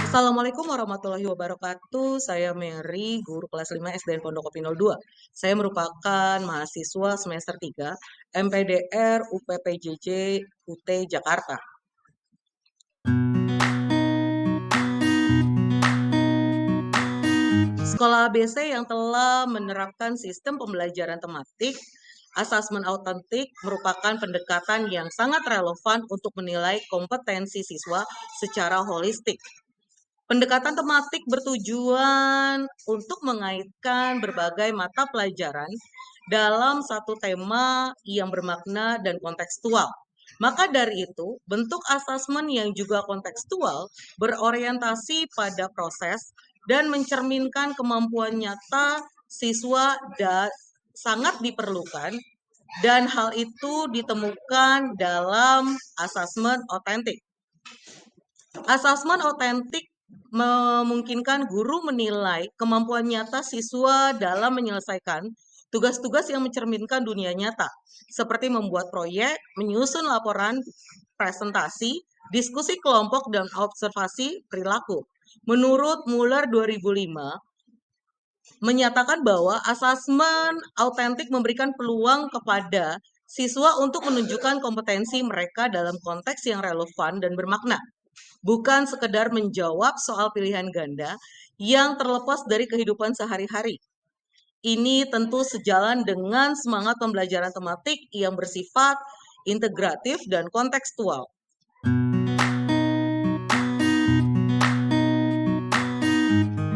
Assalamualaikum warahmatullahi wabarakatuh. Saya Mary, guru kelas 5 SDN Pondok Kopi 02. Saya merupakan mahasiswa semester 3 MPDR UPPJJ UT Jakarta. Sekolah ABC yang telah menerapkan sistem pembelajaran tematik, asesmen autentik merupakan pendekatan yang sangat relevan untuk menilai kompetensi siswa secara holistik. Pendekatan tematik bertujuan untuk mengaitkan berbagai mata pelajaran dalam satu tema yang bermakna dan kontekstual. Maka dari itu, bentuk asesmen yang juga kontekstual berorientasi pada proses dan mencerminkan kemampuan nyata siswa sangat diperlukan, dan hal itu ditemukan dalam asesmen otentik. Asesmen otentik memungkinkan guru menilai kemampuan nyata siswa dalam menyelesaikan tugas-tugas yang mencerminkan dunia nyata, seperti membuat proyek, menyusun laporan, presentasi, diskusi kelompok, dan observasi perilaku. Menurut Muller 2005, menyatakan bahwa asesmen autentik memberikan peluang kepada siswa untuk menunjukkan kompetensi mereka dalam konteks yang relevan dan bermakna, bukan sekedar menjawab soal pilihan ganda yang terlepas dari kehidupan sehari-hari. Ini tentu sejalan dengan semangat pembelajaran tematik yang bersifat integratif dan kontekstual.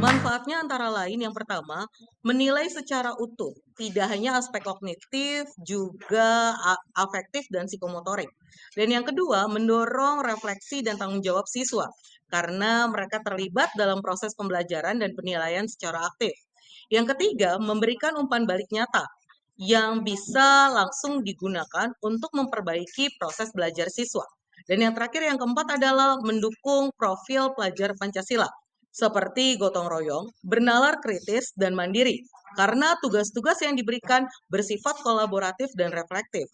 Manfaatnya antara lain yang pertama, menilai secara utuh, tidak hanya aspek kognitif, juga afektif dan psikomotorik. Dan yang kedua, mendorong refleksi dan tanggung jawab siswa, karena mereka terlibat dalam proses pembelajaran dan penilaian secara aktif. Yang ketiga, memberikan umpan balik nyata, yang bisa langsung digunakan untuk memperbaiki proses belajar siswa. Dan yang terakhir, yang keempat adalah mendukung profil pelajar Pancasila, seperti gotong royong, bernalar kritis, dan mandiri, karena tugas-tugas yang diberikan bersifat kolaboratif dan reflektif.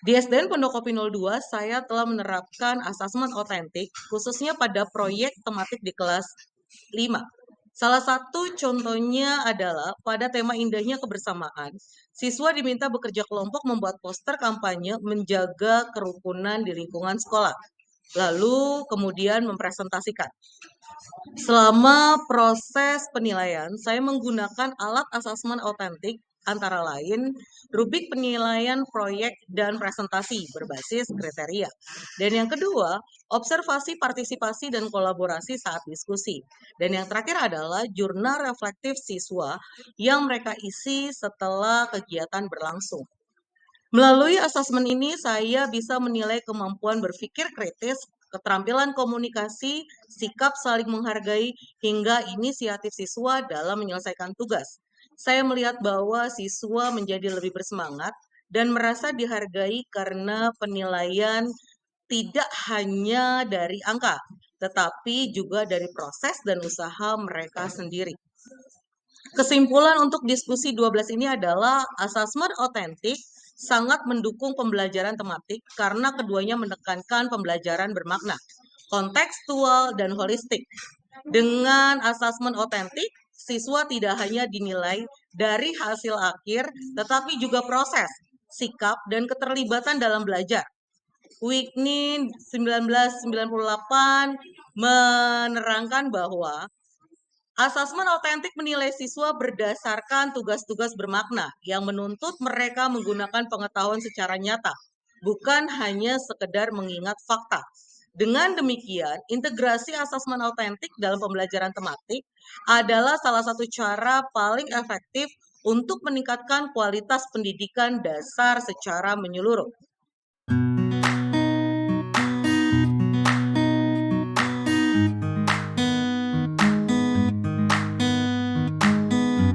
Di SDN Pondok Kopi 02, saya telah menerapkan asesmen otentik, khususnya pada proyek tematik di kelas 5. Salah satu contohnya adalah pada tema indahnya kebersamaan, siswa diminta bekerja kelompok membuat poster kampanye menjaga kerukunan di lingkungan sekolah, lalu kemudian mempresentasikan. Selama proses penilaian, saya menggunakan alat asesmen otentik antara lain rubrik penilaian proyek dan presentasi berbasis kriteria. Dan yang kedua, observasi, partisipasi, dan kolaborasi saat diskusi. Dan yang terakhir adalah jurnal reflektif siswa yang mereka isi setelah kegiatan berlangsung. Melalui asesmen ini, saya bisa menilai kemampuan berpikir kritis, keterampilan komunikasi, sikap saling menghargai, hingga inisiatif siswa dalam menyelesaikan tugas. Saya melihat bahwa siswa menjadi lebih bersemangat dan merasa dihargai karena penilaian tidak hanya dari angka, tetapi juga dari proses dan usaha mereka sendiri. Kesimpulan untuk diskusi 12 ini adalah asesmen otentik sangat mendukung pembelajaran tematik karena keduanya menekankan pembelajaran bermakna, kontekstual, dan holistik. Dengan asesmen otentik, siswa tidak hanya dinilai dari hasil akhir, tetapi juga proses, sikap, dan keterlibatan dalam belajar. Wignin 1998 menerangkan bahwa asesmen otentik menilai siswa berdasarkan tugas-tugas bermakna yang menuntut mereka menggunakan pengetahuan secara nyata, bukan hanya sekedar mengingat fakta. Dengan demikian, integrasi asesmen otentik dalam pembelajaran tematik adalah salah satu cara paling efektif untuk meningkatkan kualitas pendidikan dasar secara menyeluruh.